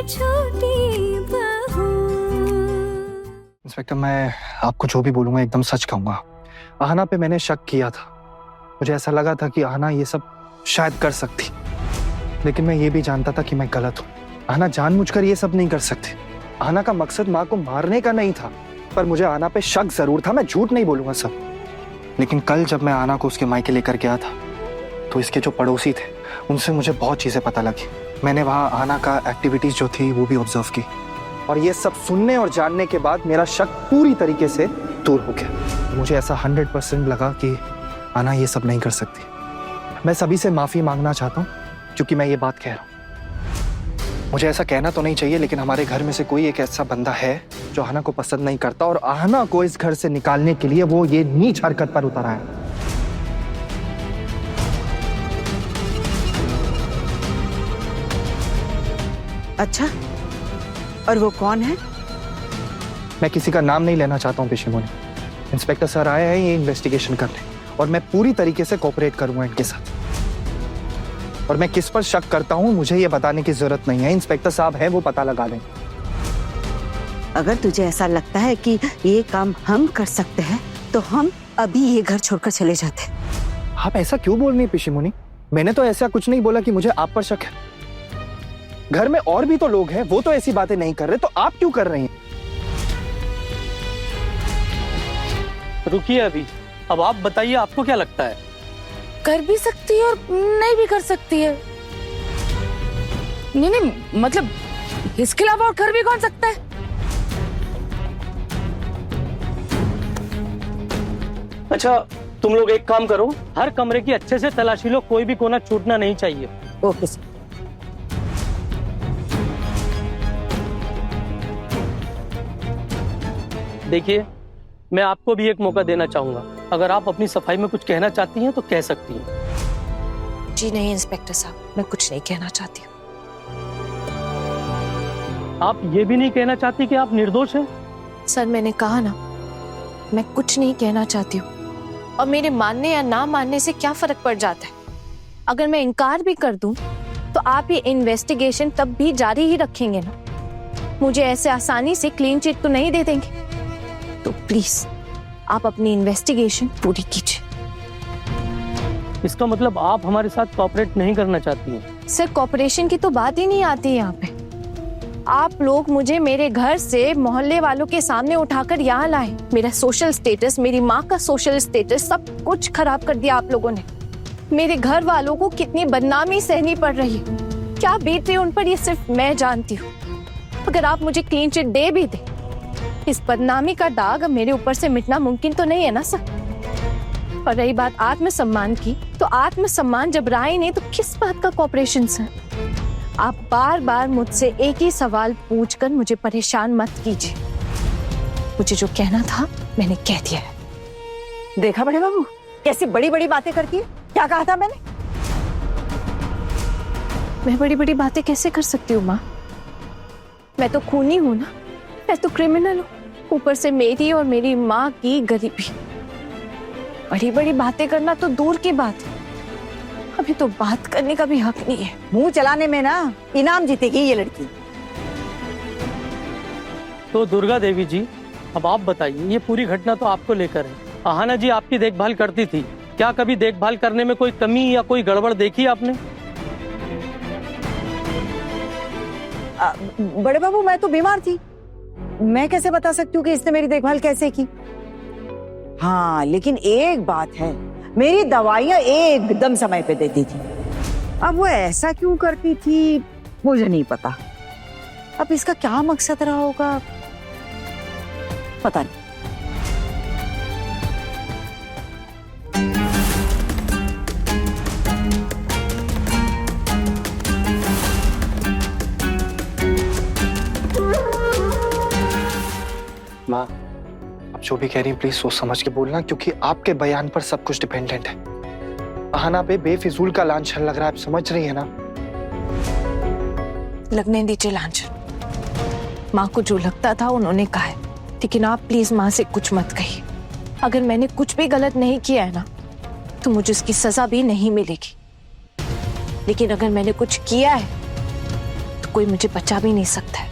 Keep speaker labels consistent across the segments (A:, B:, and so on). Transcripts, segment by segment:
A: छोटी बहू।
B: इंस्पेक्टर, मैं आपको जो भी बोलूंगा एकदम सच कहूंगा। आहना पे मैंने शक किया था। मुझे ऐसा लगा था कि आहना ये सब शायद कर सकती, लेकिन मैं ये भी जानता था कि मैं गलत हूँ। आहना जानबूझकर ये सब नहीं कर सकती। आहना का मकसद माँ को मारने का नहीं था, पर मुझे आहना पे शक जरूर था। मैं झूठ नहीं बोलूंगा सब। लेकिन कल जब मैं आहना को उसके मायके लेकर गया था, तो इसके जो पड़ोसी थे उनसे मुझे बहुत चीजें पता लगी। मैंने वहाँ आहना का एक्टिविटीज जो थी वो भी ऑब्जर्व की, और ये सब सुनने और जानने के बाद मेरा शक पूरी तरीके से दूर हो गया। मुझे ऐसा 100% लगा कि आहना ये सब नहीं कर सकती। मैं सभी से माफी मांगना चाहता हूँ क्योंकि मैं ये बात कह रहा हूँ। मुझे ऐसा कहना तो नहीं चाहिए, लेकिन हमारे घर में से कोई एक ऐसा बंदा है जो आहना को पसंद नहीं करता, और आहना को इस घर से निकालने के लिए वो ये नीच हरकत पर उतर आया।
C: अच्छा, और वो कौन है?
B: मैं किसी का नाम नहीं लेना चाहता हूँ पेशीमोनी। इंस्पेक्टर सर आए हैं ये इन्वेस्टिगेशन करने, और मैं पूरी तरीके से कोऑपरेट करूंगा इनके साथ। और मैं किस पर शक करता हूँ मुझे ये बताने की जरूरत नहीं है। इंस्पेक्टर साहब हैं, वो पता लगा लें।
C: अगर तुझे ऐसा लगता है कि ये काम हम कर सकते हैं, तो हम अभी ये घर छोड़कर चले जाते हैं।
B: आप ऐसा क्यों बोल रही हैं पेशीमोनी? मैंने तो ऐसा कुछ नहीं बोला कि मुझे आप पर शक है। घर में और भी तो लोग हैं, वो तो ऐसी बातें नहीं कर रहे, तो आप क्यों कर रही हैं?
D: रुकिए अभी, अब आप बताइए आपको क्या लगता है?
E: कर भी सकती है और नहीं भी कर सकती है। नहीं नहीं, मतलब इसके अलावा और कर भी कौन सकता है?
D: अच्छा, तुम लोग एक काम करो, हर कमरे की अच्छे से तलाशी लो, कोई भी कोना छूटना नहीं चाहिए।
C: Okay sir.
D: देखिए, मैं आपको भी एक मौका देना चाहूंगा। अगर आप अपनी सफाई में कुछ कहना चाहती हैं तो कह सकती हैं।
E: जी नहीं इंस्पेक्टर साहब, मैं कुछ नहीं कहना चाहती हूँ।
D: आप ये भी नहीं कहना चाहती कि आप निर्दोष हैं?
E: सर, मैंने कहा ना, मैं कुछ नहीं कहना चाहती हूँ। और मेरे मानने या ना मानने से क्या फर्क पड़ जाता है? अगर मैं इनकार भी कर दूं, तो आप ये इन्वेस्टिगेशन तब भी जारी ही रखेंगे ना। मुझे ऐसे आसानी से क्लीन चिट तो नहीं दे देंगे। तो प्लीज आप अपनी इन्वेस्टिगेशन पूरी कीजिए।
D: इसका मतलब आप हमारे साथ कोऑपरेट नहीं करना चाहती हैं?
E: सर, कॉपरेशन की तो बात ही नहीं आती यहाँ पे। आप लोग मुझे मेरे घर से मोहल्ले वालों के सामने उठाकर यहाँ लाए। मेरा सोशल स्टेटस, मेरी माँ का सोशल स्टेटस, सब कुछ खराब कर दिया आप लोगों ने। मेरे घर वालों को कितनी बदनामी सहनी पड़ रही है, क्या बीत रही है उन पर, ये सिर्फ मैं जानती हूँ। अगर आप मुझे क्लीन चिट दे भी दे, इस बदनामी का दाग मेरे ऊपर से मिटना मुमकिन तो नहीं है ना सर। और रही बात आत्मसम्मान की, तो आत्मसम्मान जब रहा ही नहीं तो किस बात का कॉपरेशन सर? आप बार बार मुझसे एक ही सवाल पूछकर मुझे परेशान मत कीजिए। मुझे जो कहना था मैंने कह दिया है।
C: देखा बड़े बाबू, कैसी बड़ी बड़ी बातें करती है। क्या कहा था मैंने?
E: मैं बड़ी बड़ी बातें कैसे कर सकती हूँ माँ? मैं तो खूनी हूँ ना, मैं तो क्रिमिनल हूँ। ऊपर से मेरी और मेरी माँ की गरीबी। बड़ी बड़ी बातें करना तो दूर की बात है, अभी तो बात करने का भी हक नहीं है।
C: मुंह चलाने में ना इनाम जीतेगी ये लड़की।
D: तो दुर्गा देवी जी, अब आप बताइए, ये पूरी घटना तो आपको लेकर है। आहना जी आपकी देखभाल करती थी, क्या कभी देखभाल करने में कोई कमी या कोई गड़बड़ देखी आपने?
C: बड़े बाबू, मैं तो बीमार थी, मैं कैसे बता सकती हूँ कि इसने मेरी देखभाल कैसे की। हाँ, लेकिन एक बात है, मेरी दवाइयाँ एकदम समय पे देती थी। अब वो ऐसा क्यों करती थी मुझे नहीं पता। अब इसका क्या मकसद रहा होगा पता नहीं।
B: माँ, आप जो भी कह रही हैं प्लीज सोच समझ के बोलना, क्योंकि आपके बयान पर सब कुछ डिपेंडेंट है। आहना पे बेफिजूल का लांछन लग रहा है, आप समझ रही है ना?
E: लगने दीजिए लांछन। माँ को जो लगता था उन्होंने कहा है, लेकिन आप प्लीज माँ से कुछ मत कहिए। अगर मैंने कुछ भी गलत नहीं किया है ना, तो मुझे उसकी सजा भी नहीं मिलेगी। लेकिन अगर मैंने कुछ किया है तो कोई मुझे बचा भी नहीं सकता है।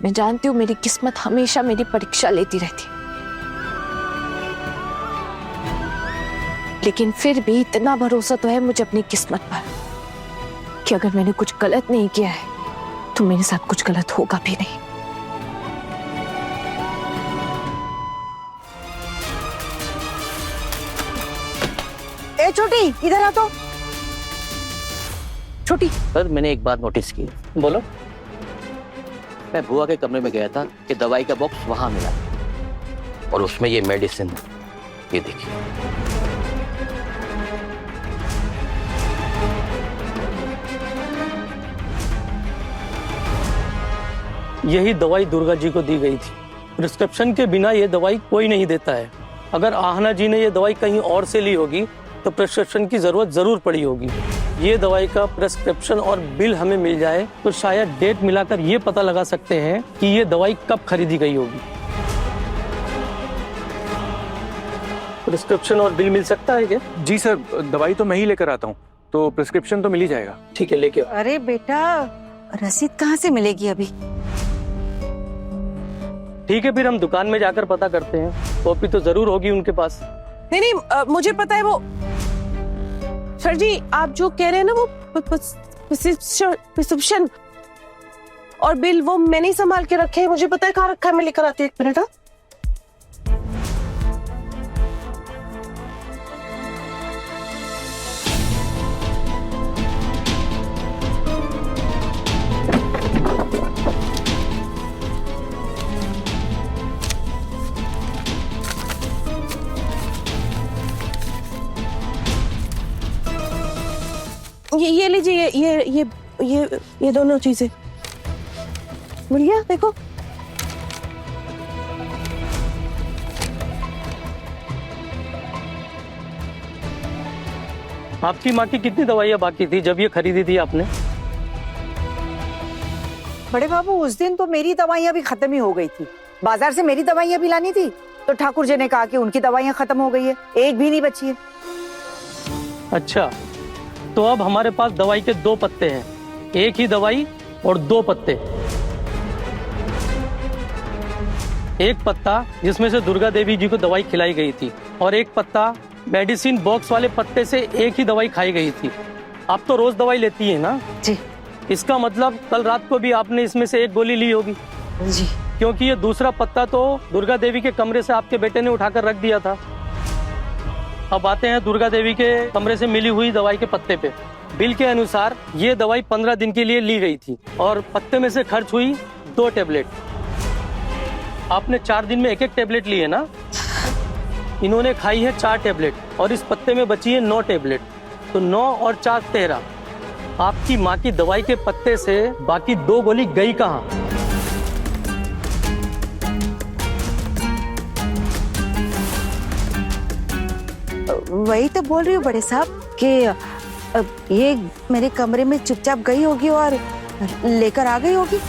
E: मैं जानती हूँ मेरी किस्मत हमेशा मेरी परीक्षा लेती रहती, लेकिन फिर भी इतना भरोसा तो है मुझे अपनी किस्मत पर कि अगर मैंने कुछ गलत नहीं किया है तो मेरे साथ कुछ गलत होगा भी नहीं।
C: ए छोटी, इधर आ तो। छोटी,
A: सर मैंने एक बात नोटिस की।
D: बोलो।
A: मैं बुआ के कमरे में गया था कि दवाई का बॉक्स वहां मिला और उसमें ये मेडिसिन, ये देखिए।
D: यही दवाई दुर्गा जी को दी गई थी। प्रिस्क्रिप्शन के बिना ये दवाई कोई नहीं देता है। अगर आहना जी ने ये दवाई कहीं और से ली होगी तो प्रिस्क्रिप्शन की जरूरत जरूर पड़ी होगी। ये दवाई का प्रिस्क्रिप्शन और बिल हमें मिल जाए तो शायद डेट मिलाकर ये पता लगा सकते हैं कि ये दवाई कब खरीदी गई होगी। प्रिस्क्रिप्शन और बिल मिल सकता है क्या?
F: जी सर, दवाई तो मैं ही लेकर आता हूँ, तो प्रिस्क्रिप्शन तो मिल ही जाएगा।
D: ठीक है, लेके आओ।
C: अरे बेटा, रसीद कहाँ से मिलेगी अभी?
D: ठीक है, फिर हम दुकान में जाकर पता करते हैं। कॉपी तो जरूर होगी उनके पास।
G: नहीं, मुझे पता है वो। सर जी, आप जो कह रहे हैं ना वो प्रिस्क्रिप्शन और बिल, वो मैंने ही संभाल के रखे हैं। मुझे पता है कहाँ रखा है, मैं लेकर आती हूँ। एक मिनट। ये लीजिए, ये दोनों चीजें मिल गया। देखो,
D: आपकी माँ की कितनी दवाइयाँ बाकी थी जब ये खरीदी थी आपने?
C: बड़े बाबू, उस दिन तो मेरी दवाइयाँ भी खत्म ही हो गई थी। बाजार से मेरी दवाइयाँ भी लानी थी तो ठाकुर जी ने कहा कि उनकी दवाइयाँ खत्म हो गई है, एक भी नहीं बची है।
D: अच्छा, तो अब हमारे पास दवाई के 2 पत्ते हैं, एक ही दवाई और 2 पत्ते। एक पत्ता जिसमें से दुर्गा देवी जी को दवाई खिलाई गई थी और एक पत्ता मेडिसिन बॉक्स वाले पत्ते से एक ही दवाई खाई गई थी। आप तो रोज दवाई लेती है ना
C: जी।
D: इसका मतलब कल रात को भी आपने इसमें से एक गोली ली होगी
C: जी,
D: क्योंकि ये दूसरा पत्ता तो दुर्गा देवी के कमरे से आपके बेटे ने उठाकर रख दिया था। अब आते हैं दुर्गा देवी के कमरे से मिली हुई दवाई के पत्ते पे। बिल के अनुसार ये दवाई 15 दिन के लिए ली गई थी और पत्ते में से खर्च हुई 2 टेबलेट। आपने 4 दिन में 1-1 टेबलेट ली है ना? इन्होंने खाई है 4 टेबलेट और इस पत्ते में बची है 9 टेबलेट, तो 9 और 4 13। आपकी माँ की दवाई के पत्ते से बाकी 2 गोली गई कहाँ?
C: वही तो बोल रही हूँ बड़े साहब कि ये मेरे कमरे में चुपचाप गई होगी और लेकर आ गई होगी।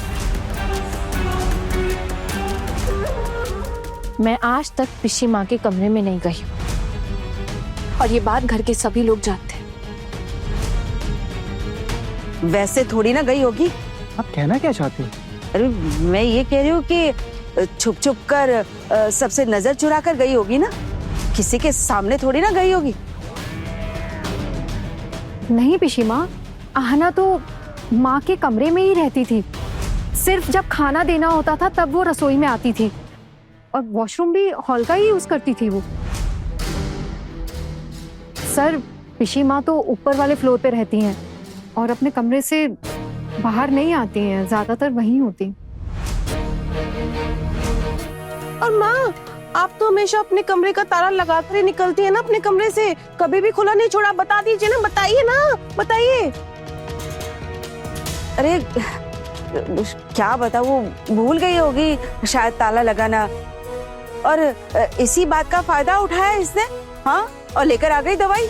E: मैं आज तक पिशी माँ के कमरे में नहीं गई और ये बात घर के सभी लोग जानते हैं।
C: वैसे थोड़ी ना गई होगी।
B: आप कहना क्या चाहती हैं?
C: अरे मैं ये कह रही हूँ कि छुप छुप कर सबसे नजर चुरा कर गई होगी ना, किसी के सामने थोड़ी ना गई होगी।
H: नहीं पिशी माँ, आहना तो माँ के कमरे में ही रहती थी। सिर्फ जब खाना देना होता था तब वो रसोई में आती थी और वॉशरूम भी हॉल का ही यूज करती थी वो। सर, पिशी माँ तो ऊपर वाले फ्लोर पे रहती हैं और अपने कमरे से बाहर नहीं आती हैं, ज्यादातर वहीं होती।
G: और माँ, आप तो हमेशा अपने कमरे का ताला लगाकर ही निकलती है ना अपने कमरे से, कभी भी खुला नहीं छोड़ा। बता दीजिए ना, बताइए ना, बताइए।
C: अरे क्या बताऊँ, वो भूल गई होगी शायद ताला लगाना। और इसी बात का फायदा उठाया इसने, हाँ, और लेकर आ गई दवाई।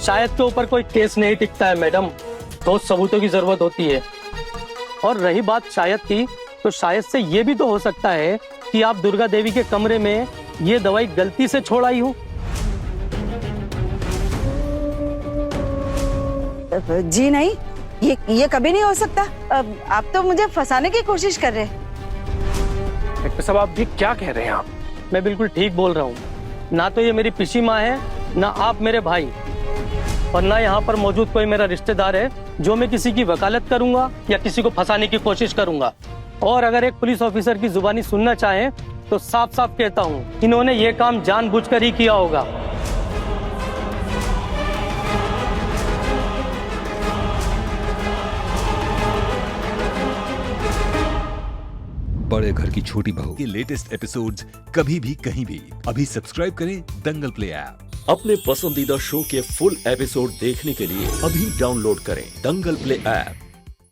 D: शायद के ऊपर कोई केस नहीं टिकता है मैडम, ठोस सबूतों की जरूरत होती है। और रही बात शायद की, तो शायद से ये भी तो हो सकता है कि आप दुर्गा देवी के कमरे में ये दवाई गलती से छोड़ आई हो।
C: जी नहीं, ये कभी नहीं हो सकता। आप तो मुझे फंसाने की कोशिश कर रहे हैं।
F: डॉक्टर साहब आप ये क्या कह रहे हैं आप?
D: मैं बिल्कुल ठीक बोल रहा हूँ। ना तो ये मेरी पिसी माँ है, ना आप मेरे भाई, और ना यहाँ पर मौजूद कोई मेरा रिश्तेदार है जो मैं किसी की वकालत करूंगा या किसी को फंसाने की कोशिश करूंगा। और अगर एक पुलिस ऑफिसर की जुबानी सुनना चाहें तो साफ साफ कहता हूँ, इन्होंने ये काम जानबूझकर ही किया होगा।
I: बड़े घर की छोटी बहू के लेटेस्ट एपिसोड्स कभी भी कहीं भी अभी सब्सक्राइब करें दंगल प्ले ऐप।
J: अपने पसंदीदा शो के फुल एपिसोड देखने के लिए अभी डाउनलोड करें दंगल प्ले ऐप।